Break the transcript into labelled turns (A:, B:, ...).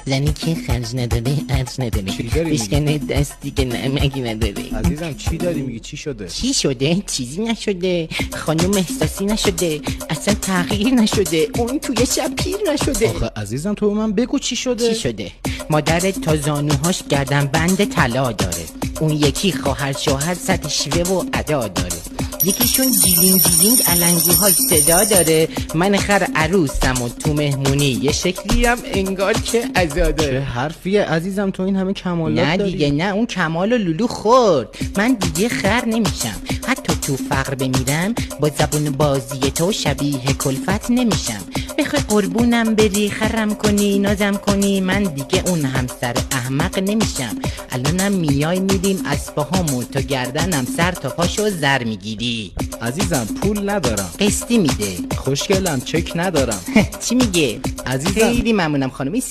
A: زنی که خرج نداره ارج نداره،
B: چی داری میگی؟
A: بشکنه دستی که نمکی نداره.
B: عزیزم چی داری میگی؟ چی شده؟
A: چی شده؟ چیزی نشده. خانم احساسی نشده، اصلا تغییر نشده، اون توی شب پیر نشده.
B: آخه عزیزم تو به من بگو چی شده؟
A: چی شده؟ مادرت تا زانوهاش گردن بند طلا داره، اون یکی خواهر شوهر سطح شیوه و ادا داره، یکیشون جیلینگ جیلینگ علنگوهای صدا داره. من خر عروسم و تو مهمونی یه شکلی هم انگار که عزا
B: چه
A: داره.
B: حرفیه عزیزم، تو این همه کمالات
A: نه
B: داری؟
A: دیگه نه، اون کمال و لولو خورد. من دیگه خر نمیشم، حتی تو فقر بمیرم با زبون بازی تو شبیه کلفت نمیشم. بخوای قربونم بری خرم کنی نازم کنی، من دیگه اون همسر احمق نمیشم. الانم میای میریم اسباهامو تا گردنم سر تا پاشو زر میگیری.
B: عزیزم پول ندارم.
A: قسطی میده.
B: خوشگلم چک ندارم.
A: چی میگه؟
B: عزیزم
A: خیلی ممنونم خانم. این